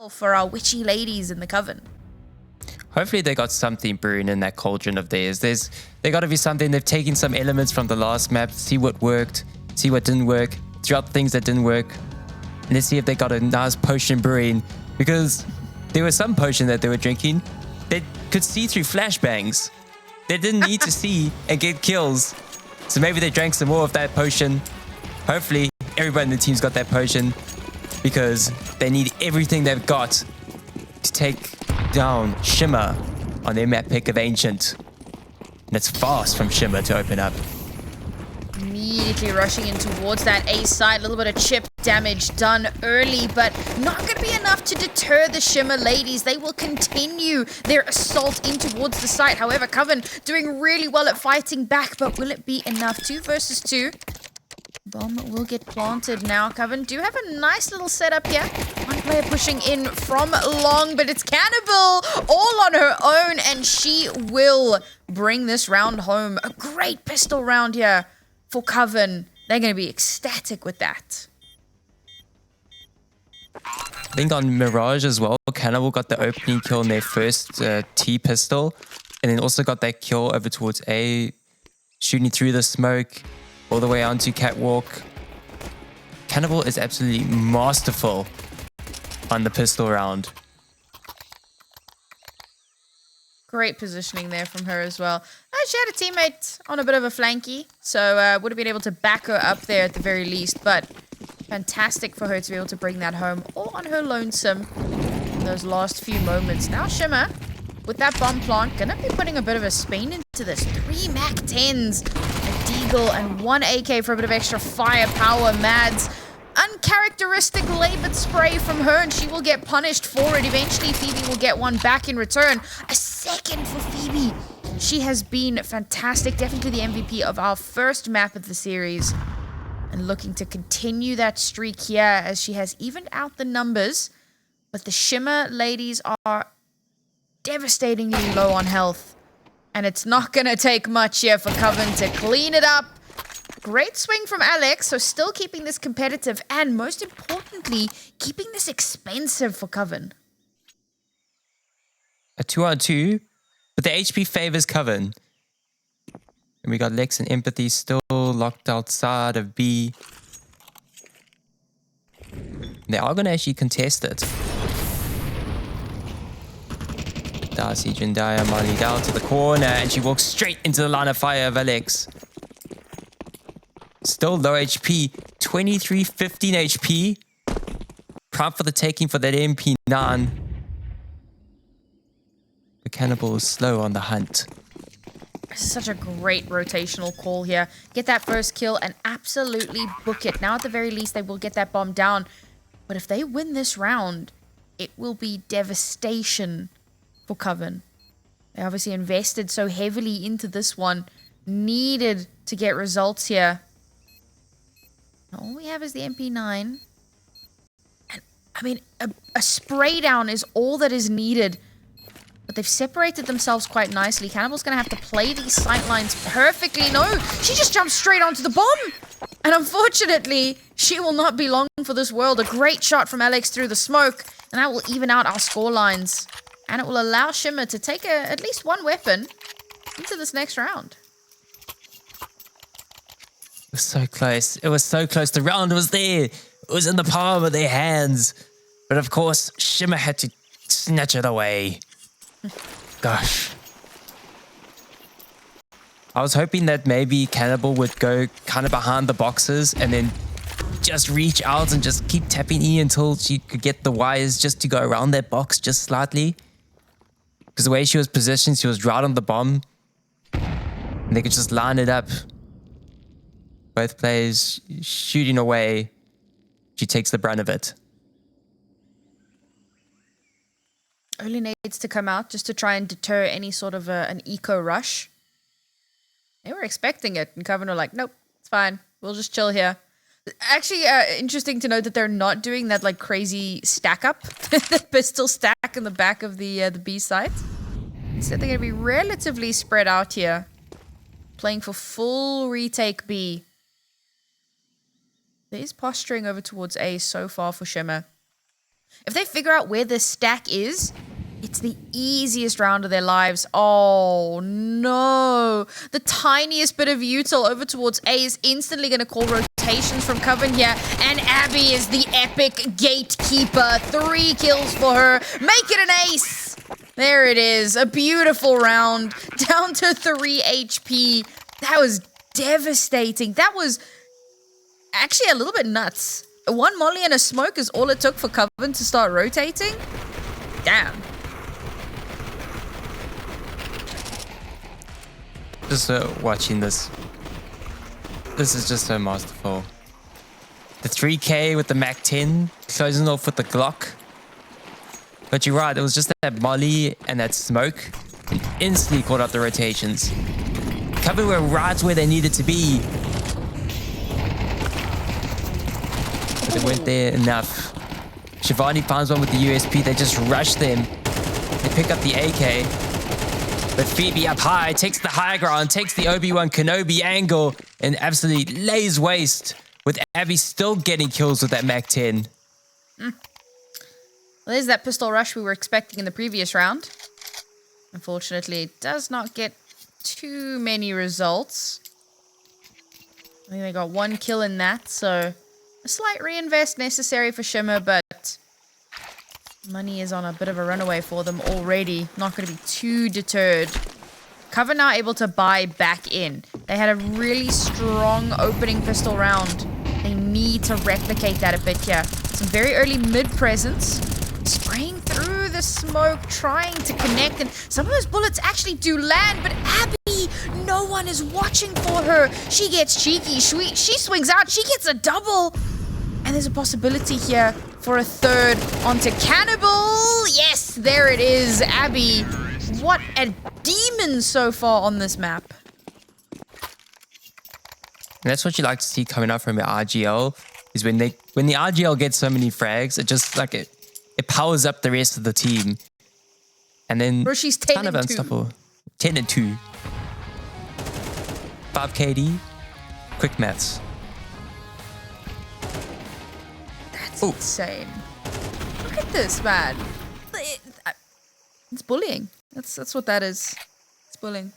for our witchy ladies in the Coven. Hopefully they got something brewing in that cauldron of theirs. They got to be something. They've taken some elements from the last map, see what worked, see what didn't work, drop things that didn't work, and let's see if they got a nice potion brewing, because there was some potion that they were drinking that could see through flashbangs. They didn't need to see and get kills. So maybe they drank some more of that potion. Hopefully everybody in the team's got that potion, because they need everything they've got to take down Shimmer on their map pick of Ancient. And it's fast from Shimmer to open up. Immediately rushing in towards that A side. A little bit of chip damage done early, but not going to be enough to deter the Shimmer ladies. They will continue their assault in towards the site. However, Coven doing really well at fighting back, but will it be enough? 2 versus 2. Bomb will get planted now. Coven do have a nice little setup here. One player pushing in from long, but it's Cannibal all on her own, and she will bring this round home. A great pistol round here for Coven. They're going to be ecstatic with that. I think on Mirage as well, Cannibal got the opening kill in their first T pistol, and then also got that kill over towards A, shooting through the smoke all the way onto Catwalk. Cannibal is absolutely masterful on the pistol round. Great positioning there from her as well. She had a teammate on a bit of a flanky, so would have been able to back her up there at the very least, but fantastic for her to be able to bring that home all on her lonesome in those last few moments. Now Shimmer, with that bomb plant, gonna be putting a bit of a spin into this. 3 Mac 10s, a Deagle, and 1 AK for a bit of extra firepower. Mads, uncharacteristic labored spray from her, and she will get punished for it. Eventually, Phoebe will get one back in return. A second for Phoebe. She has been fantastic. Definitely the MVP of our first map of the series. And looking to continue that streak here as she has evened out the numbers. But the Shimmer ladies are devastatingly low on health. And it's not going to take much here for Coven to clean it up. Great swing from Alex, so still keeping this competitive and, most importantly, keeping this expensive for Coven. A 2-on-2, but the HP favors Coven. And we got Lex and Empathy still locked outside of B. They are going to actually contest it. Darcy, Jindaya, Molly down to the corner, and she walks straight into the line of fire of Alex. Still low HP, 23, 15 HP. Prompt for the taking for that MP9. The Cannibal is slow on the hunt. Such a great rotational call here. Get that first kill and absolutely book it. Now, at the very least, they will get that bomb down. But if they win this round, it will be devastation for Coven. They obviously invested so heavily into this one. Needed to get results here. All we have is the MP9. And, I mean, a spray down is all that is needed. But they've separated themselves quite nicely. Cannibal's going to have to play these sightlines perfectly. No, she just jumped straight onto the bomb. And unfortunately, she will not be long for this world. A great shot from Alex through the smoke. And that will even out our score lines. And it will allow Shimmer to take at least one weapon into this next round. It was so close. It was so close. The round was there. It was in the palm of their hands. But of course, Shimmer had to snatch it away. Gosh. I was hoping that maybe Cannibal would go kind of behind the boxes and then just reach out and just keep tapping E until she could get the wires just to go around that box just slightly. Because the way she was positioned, she was right on the bomb. And they could just line it up. Both players shooting away. She takes the brunt of it. Only needs to come out just to try and deter any sort of an eco rush. They were expecting it, and Coven were like, nope, it's fine. We'll just chill here. Actually, interesting to note that they're not doing that like crazy stack up, the pistol stack in the back of the B site. Instead, they're going to be relatively spread out here, playing for full retake B. There is posturing over towards A so far for Shimmer. If they figure out where this stack is, it's the easiest round of their lives. Oh, no. The tiniest bit of util over towards A is instantly going to call rotations from COVEN here. And Abby is the epic gatekeeper. 3 kills for her. Make it an ace. There it is. A beautiful round. Down to 3 HP. That was devastating. That was actually a little bit nuts. 1 molly and a smoke is all it took for COVEN to start rotating. Damn. Just watching this. This is just so masterful. The 3K with the Mac 10, closing off with the Glock. But you're right, it was just that molly and that smoke. And instantly caught out the rotations. COVEN were right where they needed to be. But they weren't there enough. Shivani finds one with the USP, they just rush them. They pick up the AK. But Phoebe up high, takes the high ground, takes the Obi-Wan Kenobi angle, and absolutely lays waste, with Abby still getting kills with that Mac 10. Well, there's that pistol rush we were expecting in the previous round. Unfortunately, it does not get too many results. I think they got 1 kill in that, so a slight reinvest necessary for Shimmer, but money is on a bit of a runaway for them already. Not going to be too deterred. COVEN now able to buy back in. They had a really strong opening pistol round. They need to replicate that a bit here. Some very early mid presence. Spraying through the smoke, trying to connect. And some of those bullets actually do land, but Abby, no one is watching for her. She gets cheeky. She swings out. She gets a double. And there's a possibility here for a third onto Cannibal. Yes, there it is. Abby, what a demon so far on this map. And that's what you like to see coming out from your RGL, is when the RGL gets so many frags, it just like it powers up the rest of the team. And then Bro, she's 10 kind of and 2. unstoppable. 10 and 2. 5 KD. Quick maths. That's insane. Look at this, man. It's bullying. That's what that is. It's bullying.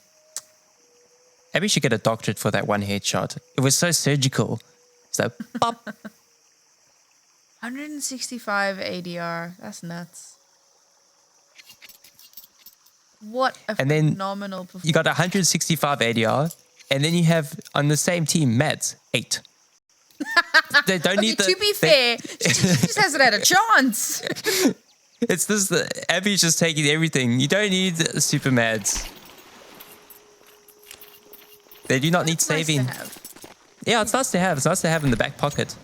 Abby should get a doctorate for that one headshot. It was so surgical. So, pop. 165 ADR. That's nuts. What a phenomenal performance. You got 165 ADR, and then you have on the same team, Mads, 8. They don't need to be fair, she just hasn't had a chance. It's this, Abby's just taking everything. You don't need super Mads. They do not need saving. Nice to have. Yeah, it's nice to have. It's nice to have in the back pocket.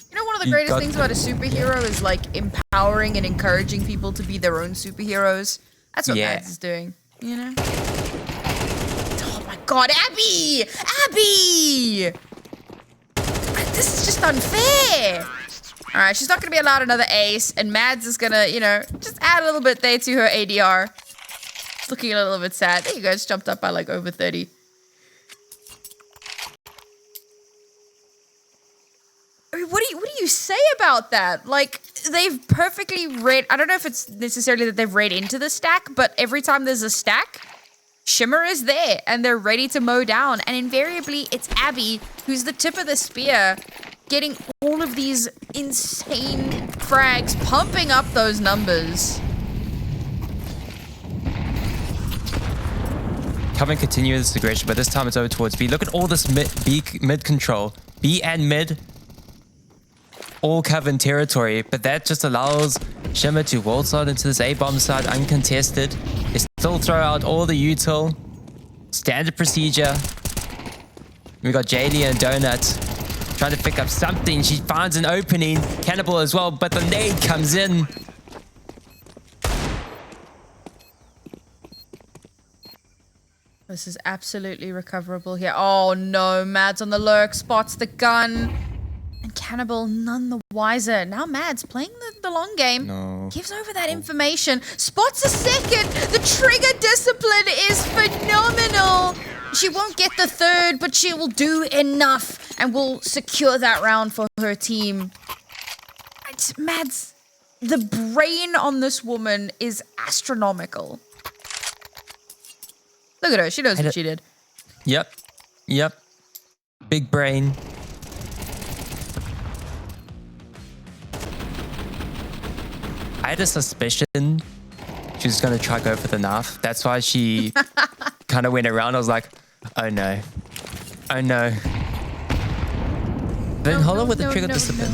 You know, one of the greatest things about a superhero is like empowering and encouraging people to be their own superheroes. That's what Mads is doing, you know? Oh my god, Abby! Abby! This is just unfair. All right, she's not going to be allowed another ace, and Mads is going to, you know, just add a little bit there to her ADR. It's looking a little bit sad. There you go, it's jumped up by like over 30. I mean, what do you say about that? Like, they've perfectly read, I don't know if it's necessarily that they've read into the stack, but every time there's a stack, Shimmer is there, and they're ready to mow down. And invariably, it's Abby, who's the tip of the spear, getting all of these insane frags, pumping up those numbers. COVEN continues the aggression, but this time it's over towards B. Look at all this mid control. B and mid, all COVEN territory, but that just allows Shimmer to waltz out into this A-bomb side uncontested. They still throw out all the util. Standard procedure. We got Jaylee and Donut trying to pick up something. She finds an opening. Cannibal as well, but the nade comes in. This is absolutely recoverable here. Oh no, Mads on the lurk, spots the gun. And Cannibal none the wiser. Now Mads playing the long game. No. Gives over that information. Spots a second. The trigger discipline is phenomenal. She won't get the third, but she will do enough and will secure that round for her team. Mads, The brain on this woman is astronomical. Look at her. She knows what she did. Yep. Yep. Big brain. I had a suspicion she was going to try go for the knife. That's why she kind of went around. I was like, oh no. Oh no. Then hold on with the trigger discipline.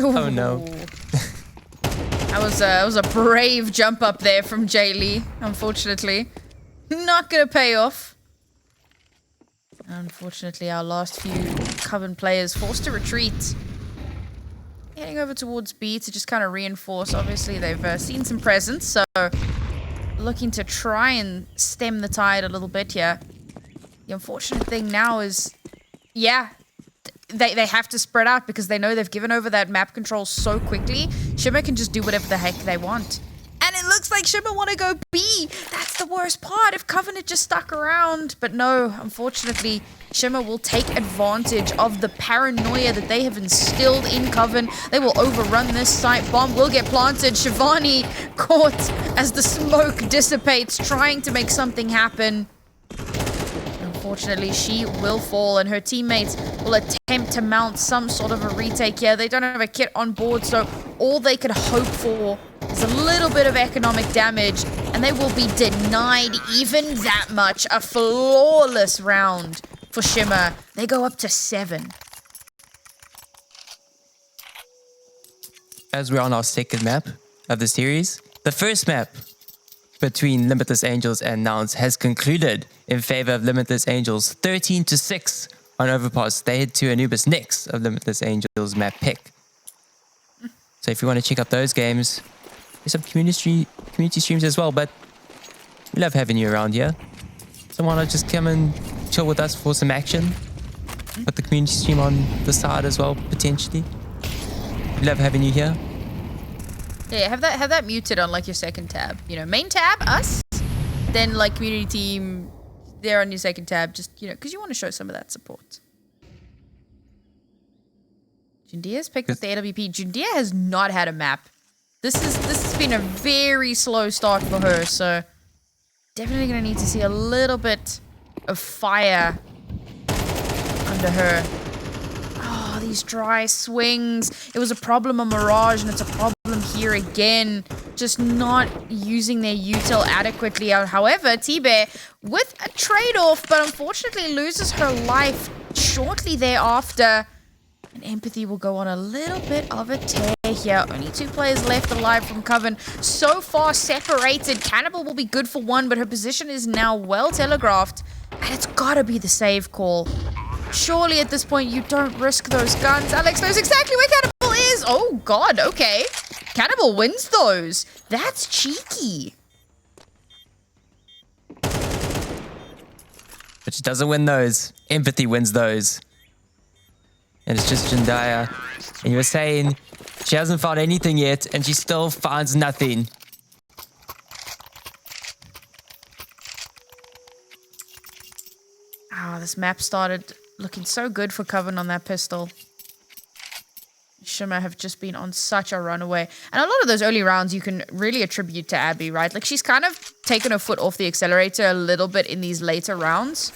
Oh no. That was a brave jump up there from Jaylee, unfortunately. Not gonna pay off. Unfortunately, our last few Coven players forced to retreat. Heading over towards B to just kind of reinforce. Obviously, they've seen some presence, so looking to try and stem the tide a little bit here. The unfortunate thing now is, yeah, they have to spread out because they know they've given over that map control so quickly. Shimmer can just do whatever the heck they want. And it looks like Shimmer want to go B. That's the worst part. If Coven had just stuck around. But no, unfortunately, Shimmer will take advantage of the paranoia that they have instilled in Coven. They will overrun this site. Bomb will get planted. Shivani caught as the smoke dissipates, trying to make something happen. Unfortunately, she will fall, and her teammates will attempt to mount some sort of a retake here. They don't have a kit on board, so all they could hope for is a little bit of economic damage, and they will be denied even that much. A flawless round for Shimmer. They go up to 7. As we're on our second map of the series, the first map between Limitless Angels and Nouns has concluded in favor of Limitless Angels, 13-6 on Overpass. They head to Anubis next of Limitless Angels map pick. So if you want to check out those games, there's some community streams as well, but we love having you around here. So why not just come and chill with us for some action? Put the community stream on the side as well, potentially. We love having you here. Yeah, have that muted on like your second tab. You know, main tab, us, then like community team, there on your second tab, just, you know, because you want to show some of that support. Jundia's picked up the AWP. Jundia has not had a map. This has been a very slow start for her, so definitely gonna need to see a little bit of fire under her. Oh, these dry swings. It was a problem on Mirage, and it's a problem here again. Just not using their util adequately. However, T-Bear with a trade-off, but unfortunately loses her life shortly thereafter. And Empathy will go on a little bit of a tear here. Only 2 players left alive from Coven. So far separated. Cannibal will be good for 1, but her position is now well telegraphed. And it's gotta be the save call. Surely at this point you don't risk those guns. Alex knows exactly where Cannibal is. Oh god, okay. Cannibal wins those. That's cheeky. But she doesn't win those. Empathy wins those. And it's just Jandaya. And you were saying she hasn't found anything yet, and she still finds nothing. Ah, this map started looking so good for Coven on that pistol. Shimmer have just been on such a runaway. And a lot of those early rounds you can really attribute to Abby, right? Like, she's kind of taken her foot off the accelerator a little bit in these later rounds.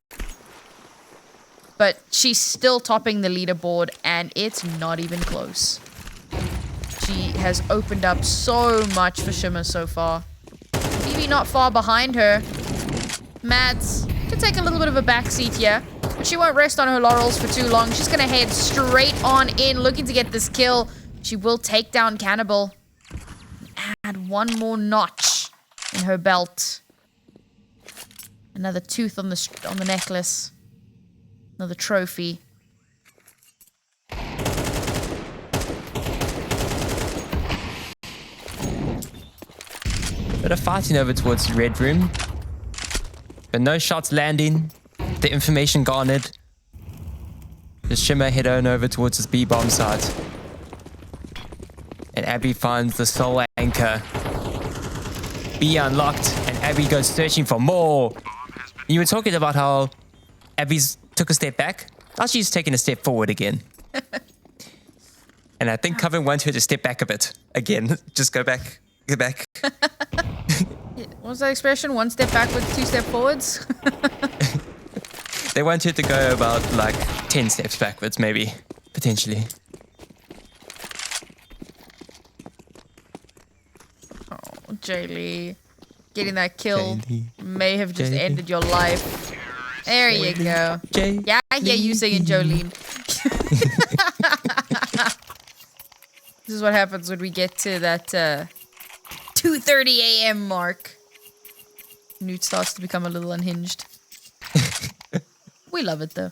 But she's still topping the leaderboard, and it's not even close. She has opened up so much for Shimmer so far. Maybe not far behind her. Mads can take a little bit of a backseat here, but she won't rest on her laurels for too long. She's going to head straight on in, looking to get this kill. She will take down Cannibal. Add 1 more notch in her belt. Another tooth on the necklace. Another trophy. Bit of fighting over towards the red room. But no shots landing. The information garnered. The Shimmer head on over towards his B-bomb site. And Abby finds the soul anchor. B unlocked, and Abby goes searching for more. You were talking about how Abby's took a step back. Now she's taking a step forward again. And I think COVEN wants her to step back a bit again. Just go back. Go back. What's that expression? One step backwards, two step forwards? They want her to go about like 10 steps backwards, maybe. Potentially. Oh, Jaylee. Getting that kill Jaylee. may have just Jaylee. ended your life. There you go. Jaylee. Yeah, I hear you singing Jolene. This is what happens when we get to that 2:30 a.m. mark. Newt starts to become a little unhinged. We love it though.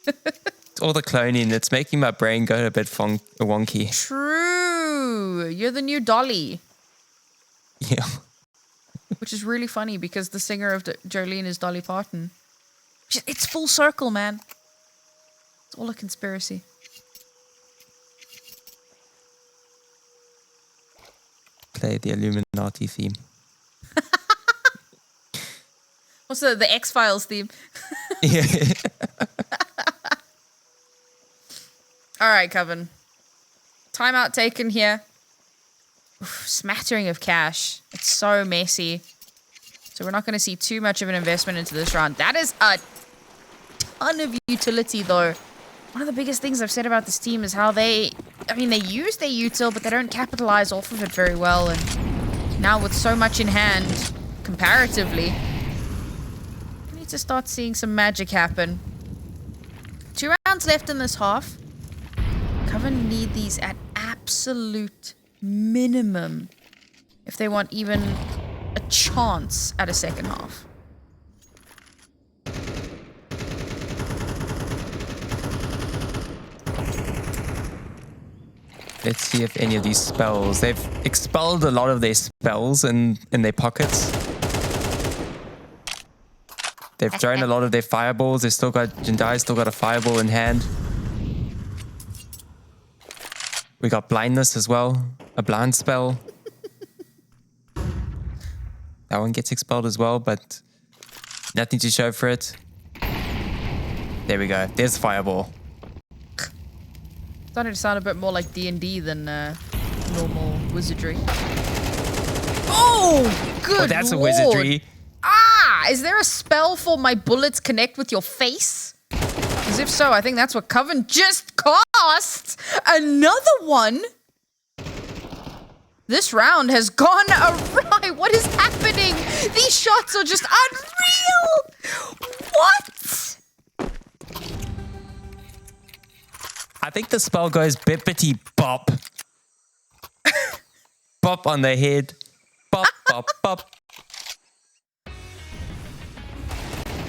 It's all the cloning. It's making my brain go a bit wonky. True. You're the new Dolly. Yeah. Which is really funny because the singer of Jolene is Dolly Parton. It's full circle, man. It's all a conspiracy. Play the Illuminati theme. What's the X-Files theme? Yeah. All right, COVEN. Timeout taken here. Oof, smattering of cash. It's so messy. So we're not going to see too much of an investment into this round. That is a ton of utility, though. One of the biggest things I've said about this team is how they use their util, but they don't capitalize off of it very well. And now with so much in hand, comparatively, we need to start seeing some magic happen. 2 rounds left in this half. COVEN need these at absolute minimum if they want even a chance at a second half. Let's see if any of these spells... They've expelled a lot of their spells in their pockets. They've thrown a lot of their fireballs. They've still got... Jindai's still got a fireball in hand. We got blindness as well. A blind spell. That one gets expelled as well, but nothing to show for it. There we go. There's fireball. Starting to sound a bit more like D&D than normal wizardry. Oh, good Oh, that's Lord. a wizardry. Ah, is there a spell for my bullets connect with your face? Because if so, I think that's what COVEN just cast. Another one. This round has gone awry. What is happening? These shots are just unreal. What? I think the spell goes bippity bop. Bop on the head. Bop, bop, bop.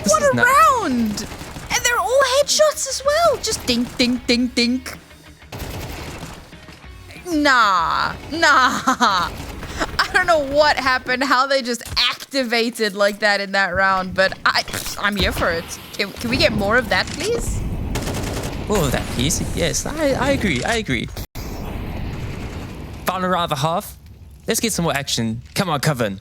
What a round! And they're all headshots as well. Just dink, dink, dink, dink. Nah. I don't know what happened, how they just activated like that in that round, but I'm here for it. Can we get more of that, please? Oh, that piece. Yes, I agree. Final round of the half. Let's get some more action. Come on, COVEN.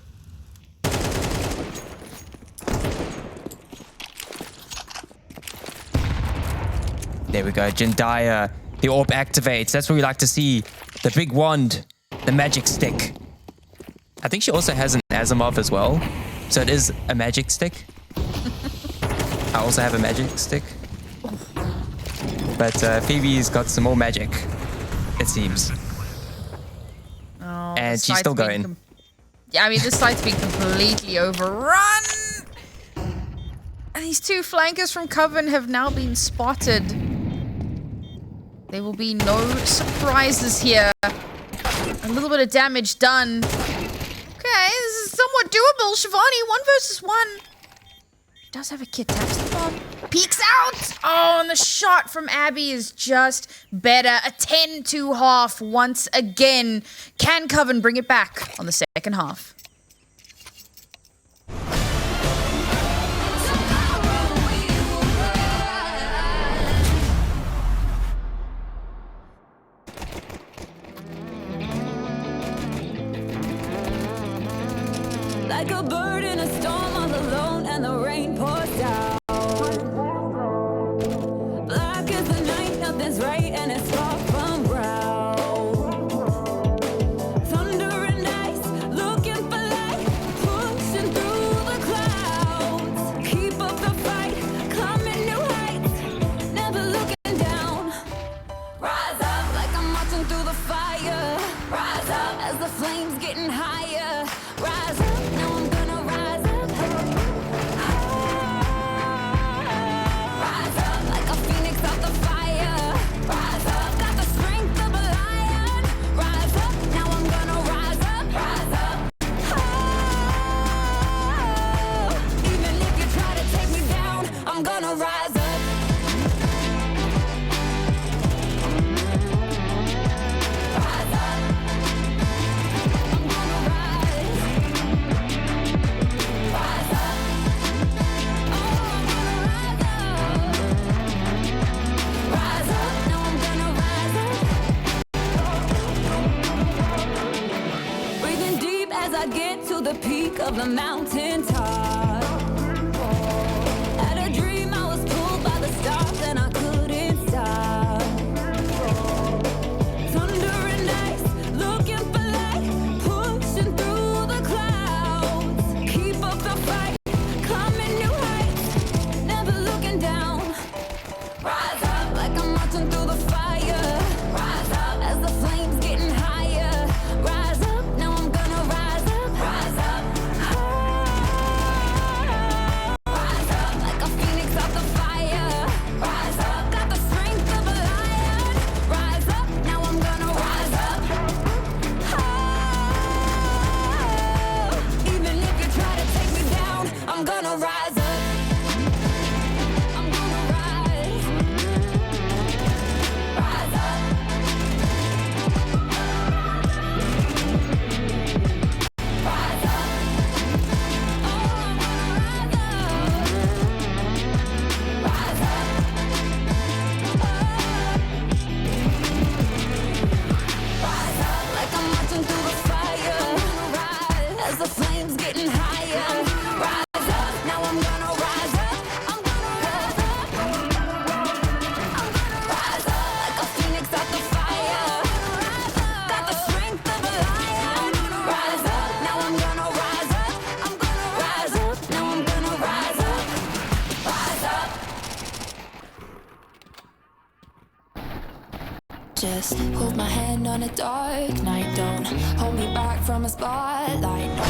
There we go. Jindai, the orb activates. That's what we like to see. The big wand. The magic stick. I think she also has an Asimov as well. So it is a magic stick. I also have a magic stick. But Phoebe's got some more magic, it seems. Oh, And she's still going. Yeah, I mean, this site's been completely overrun. And these 2 flankers from COVEN have now been spotted. There will be no surprises here. A little bit of damage done. Okay, this is somewhat doable. Shivani, 1 versus 1. She does have a kit. Taps the bomb. Peeks out. Oh, and the shot from Abby is just better. A 10-2 once again. Can COVEN bring it back on the second half? Like a bird in a storm all alone and the rain pours down. as I get to the peak of the mountaintop. Had a dream I was pulled by the stars and I couldn't stop. Thunder and ice, looking for light, pushing through the clouds. Keep up the fight, climbing new heights, never looking down. Rise up like I'm marching through the fire. Rise up as the flames getting higher. Rise up, now I'm gonna rise up. Rise up, rise up like a phoenix out the fire. Rise up, got the strength of a lion. Rise up, now I'm gonna rise up. Even if you try to take me down, I'm gonna rise up. I'm gonna rise. Rise up. Rise up. Oh, I'm gonna rise up. Rise up. Rise up like I'm marching through the fire. Rise as the flames getting higher. Rise up, now I'm gonna rise up. I'm gonna rise up. I'm gonna rise up like a phoenix out the fire. Got the strength of a lion. Rise up, now I'm gonna rise up. I'm gonna rise up, now I'm gonna rise up. Rise up. Just hold my hand on a dark night. Don't hold me back from a spotlight. No.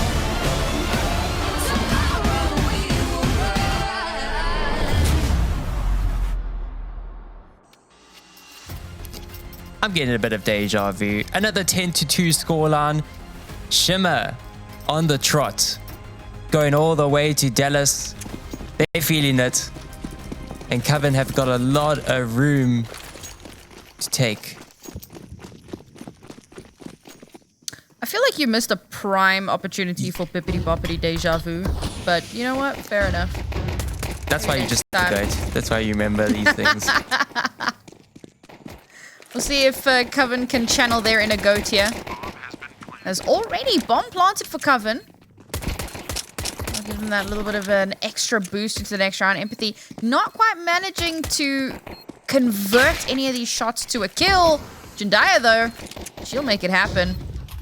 Tomorrow we will rise. I'm getting a bit of deja vu. Another 10-2 scoreline. Shimmer on the trot. Going all the way to Dallas. They're feeling it. And COVEN have got a lot of room to take. I feel like you missed a prime opportunity for Bippity Boppity Deja Vu. But you know what? Fair enough. That's why you just Time. good. That's why you remember these things. We'll see if COVEN can channel their inner goat here. There's already bomb planted for COVEN. I'll give them that little bit of an extra boost into the next round. Empathy not quite managing to convert any of these shots to a kill. Jandaya, though, she'll make it happen.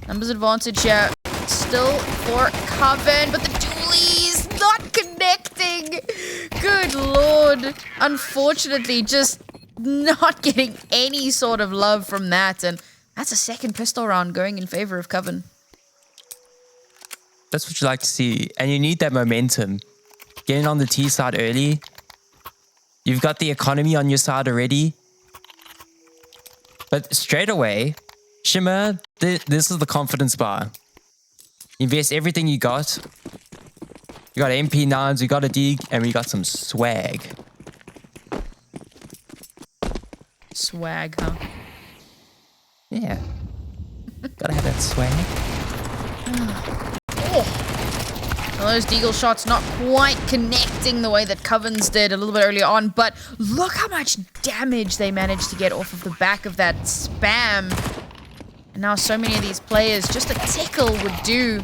Numbers advantage here still for COVEN, but the dualies not connecting. Good lord. Unfortunately, just not getting any sort of love from that. And that's a second pistol round going in favor of COVEN. That's what you like to see. And you need that momentum. Getting on the T side early. You've got the economy on your side already. But straight away, Shimmer, this is the confidence bar. Invest everything you got. You got MP9s, you got a dig, and we got some swag. Swag, huh? Yeah. Gotta have that swag. Well, those deagle shots not quite connecting the way that COVEN's did a little bit earlier on, but look how much damage they managed to get off of the back of that spam. And now so many of these players, just a tickle would do.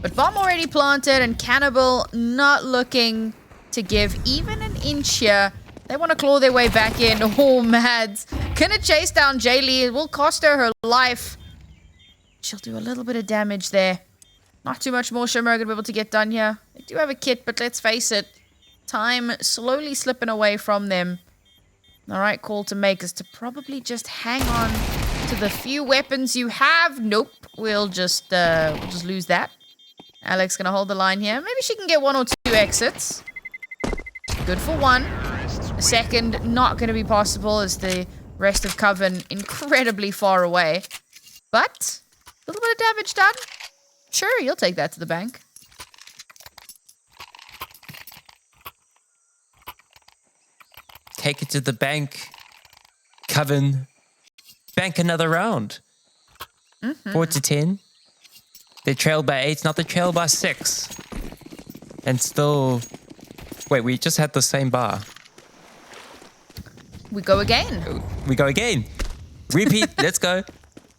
But bomb already planted and Cannibal not looking to give even an inch here. They want to claw their way back in. Oh, Mads. Gonna chase down Jaylee. It will cost her life. She'll do a little bit of damage there. Not too much more Shimmer gonna be able to get done here. They do have a kit, but let's face it. Time slowly slipping away from them. The right call to make is to probably just hang on to the few weapons you have. Nope. We'll just lose that. Alex gonna hold the line here. Maybe she can get 1 or 2 exits. Good for 1. A second not gonna be possible as the rest of COVEN incredibly far away. But a little bit of damage done. Sure, you'll take that to the bank. Take it to the bank. COVEN. Bank another round. 4-10. They trailed by 8, not they trailed by 6. And still... Wait, we just had the same bar. We go again. We go again. Repeat. Let's go.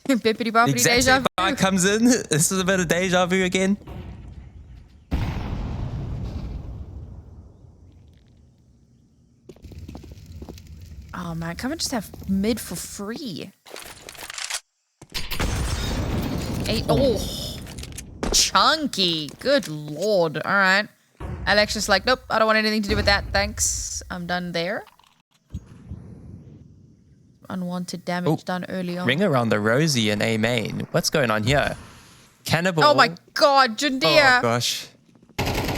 Bippity boppity Exact deja same vu. Sky comes in. This is a bit of deja vu again. Oh man, Coven just have mid for free. Oh, chunky. Good lord. All right. Alex just like, nope, I don't want anything to do with that. Thanks. I'm done there. Unwanted damage done early on. Ring around the Rosie and A main. What's going on here? Cannibal. Oh my god, Jandia. Oh gosh.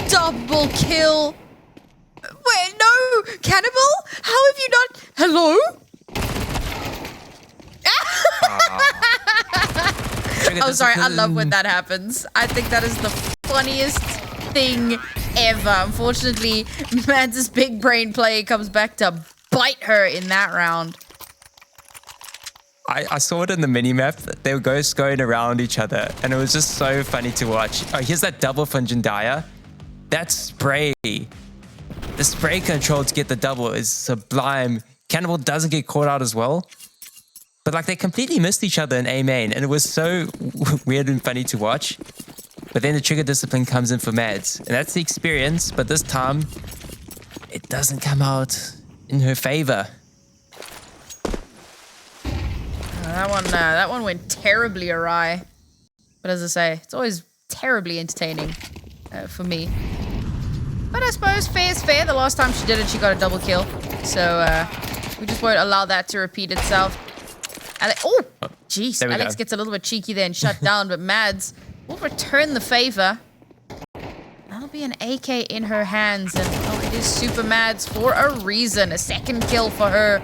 Double kill. Wait, no! Cannibal? How have you not... Hello? I'm sorry, I love when that happens. I think that is the funniest thing ever. Unfortunately, Mads' big brain play comes back to bite her in that round. I saw it in the mini-map. They were ghosts going around each other, and it was just so funny to watch. Oh, here's that double from Jandaya. That spray. The spray control to get the double is sublime. Cannibal doesn't get caught out as well. But like they completely missed each other in A main, and it was so weird and funny to watch. But then the trigger discipline comes in for Mads, and that's the experience. But this time, it doesn't come out in her favor. That one went terribly awry. But as I say, it's always terribly entertaining for me. But I suppose fair is fair. The last time she did it, she got a double kill. So we just won't allow that to repeat itself. Oh, jeez. Alex gets a little bit cheeky there and shut down, but Mads will return the favor. That'll be an AK in her hands, and it is Super Mads for a reason. A second kill for her.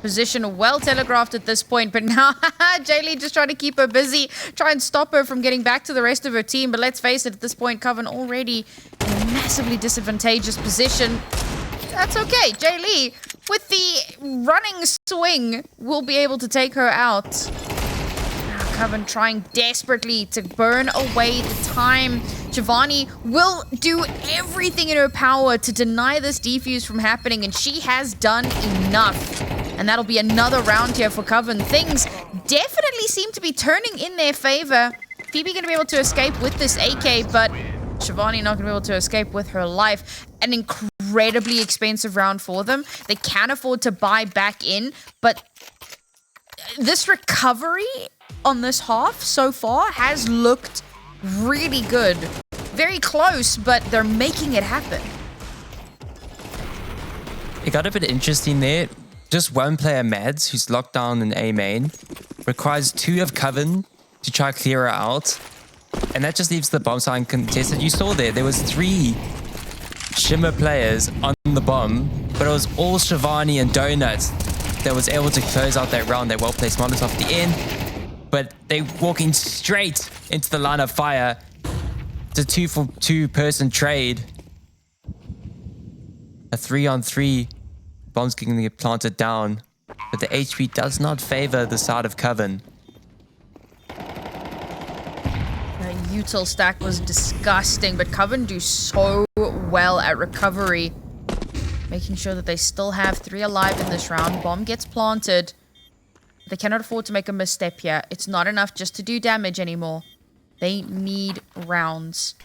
Position well telegraphed at this point, but now Jaylee just trying to keep her busy, try and stop her from getting back to the rest of her team. But let's face it, at this point, Coven already in a massively disadvantageous position. That's okay. Jaylee, with the running swing, will be able to take her out. Now Coven trying desperately to burn away the time. Giovanni will do everything in her power to deny this defuse from happening, and she has done enough. And that'll be another round here for Coven. Things definitely seem to be turning in their favor. Phoebe going to be able to escape with this AK, but Shivani not going to be able to escape with her life. An incredibly expensive round for them. They can afford to buy back in, but this recovery on this half so far has looked really good. Very close, but they're making it happen. It got a bit interesting there. Just one player, Mads, who's locked down in A main, requires 2 of Coven to try clear her out. And that just leaves the bomb site uncontested. You saw there was 3 Shimmer players on the bomb, but it was all Shivani and Donuts that was able to close out that round. That well-placed Molotov at the end. But they walking straight into the line of fire. It's a 2-for-2 person trade. A 3-on-3. Bombs can get planted down, but the HP does not favor the side of Coven. The util stack was disgusting, but Coven do so well at recovery. Making sure that they still have 3 alive in this round. Bomb gets planted. They cannot afford to make a misstep here. It's not enough just to do damage anymore. They need rounds.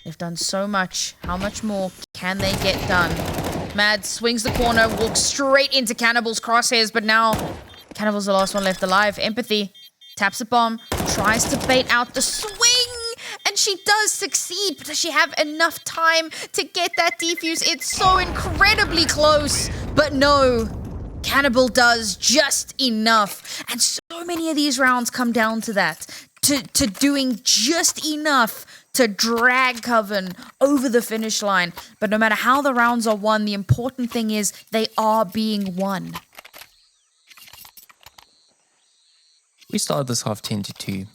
They've done so much. How much more can they get done? Mads swings the corner, walks straight into Cannibal's crosshairs, but now Cannibal's the last one left alive. Empathy taps a bomb, tries to bait out the swing, and she does succeed, but does she have enough time to get that defuse? It's so incredibly close, but no, Cannibal does just enough. And so many of these rounds come down to that, to doing just enough to drag Coven over the finish line. But no matter how the rounds are won, the important thing is they are being won. We started this half 10-2.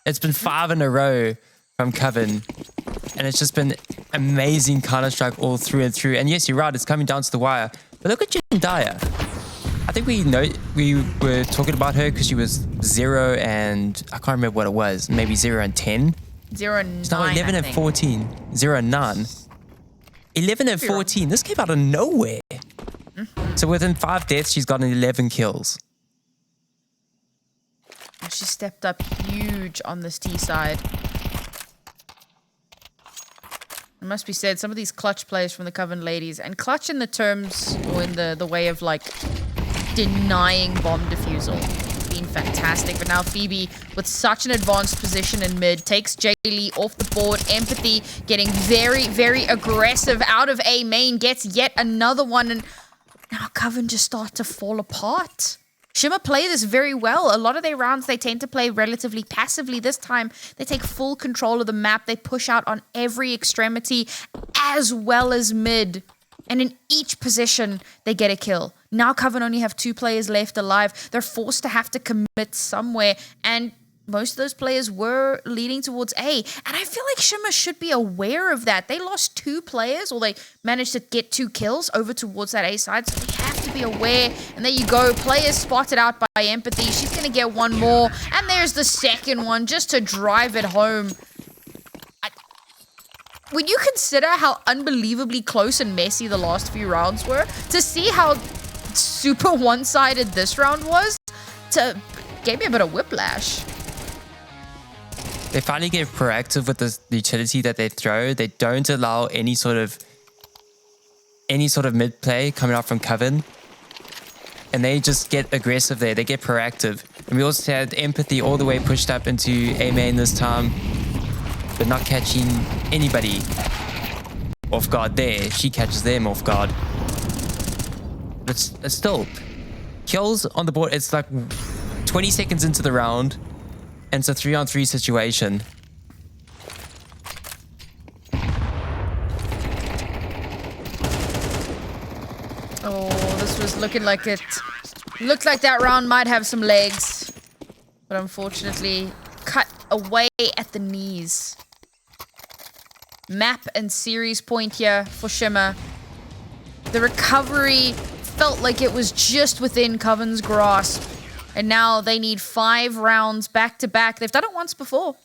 It's been 5 in a row from Coven, and it's just been amazing Counter-Strike all through and through. And yes, you're right, it's coming down to the wire. But look at Jandaya. I think we were talking about her because she was 0 and I can't remember what it was. Maybe 0 and 10. 0 and 9. It's now 11 and 14. 0 and 9. 11 and 14. This came out of nowhere. So within 5 deaths, she's gotten 11 kills. She stepped up huge on this T side. It must be said, some of these clutch plays from the Coven ladies, and clutch in the terms, or in the way of like denying bomb defusal, been fantastic. But now Phoebe, with such an advanced position in mid, takes Jaylee off the board. Empathy getting very, very aggressive out of A main, gets yet another one, and now Coven just start to fall apart. Shimmer play this very well. A lot of their rounds, they tend to play relatively passively. This time, they take full control of the map. They push out on every extremity as well as mid. And in each position, they get a kill. Now Coven only have 2 players left alive. They're forced to have to commit somewhere. And most of those players were leading towards A. And I feel like Shimmer should be aware of that. They lost 2 players, or they managed to get 2 kills over towards that A side. So they have to be aware. And there you go. Players spotted out by Empathy. She's going to get one more. And there's the second one just to drive it home. When you consider how unbelievably close and messy the last few rounds were, to see how super one-sided this round was, gave me a bit of whiplash. They finally get proactive with the utility that they throw. They don't allow any sort of mid play coming out from Coven. And they just get aggressive there. They get proactive. And we also had Empathy all the way pushed up into A main this time, but not catching anybody off guard there. She catches them off guard. But still, kills on the board. It's like 20 seconds into the round, and it's a 3-on-3 situation. Oh, this was looking like it looked like that round might have some legs, but unfortunately cut away at the knees. Map and series point here for Shimmer. The recovery felt like it was just within Coven's grasp, and now they need 5 rounds back to back. They've done it once before.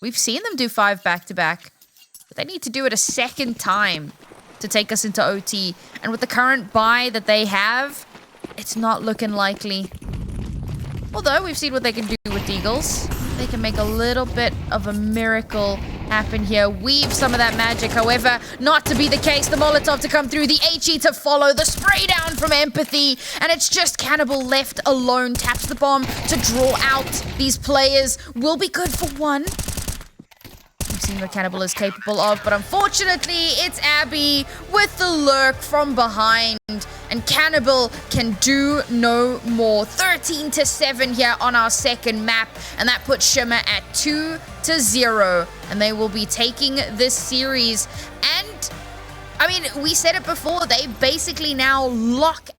We've seen them do 5 back to back, but they need to do it a second time to take us into OT. And with the current buy that they have, it's not looking likely. Although we've seen what they can do with Eagles. They can make a little bit of a miracle happen here. Weave some of that magic. However, not to be the case. The Molotov to come through. The HE to follow. The spray down from Empathy. And it's just Cannibal left alone. Taps the bomb to draw out these players. Will be good for 1. We've seen what Cannibal is capable of, but unfortunately, it's Abby with the lurk from behind, and Cannibal can do no more. 13-7 here on our second map, and that puts Shimmer at 2-0, and they will be taking this series. And I mean, we said it before, they basically now lock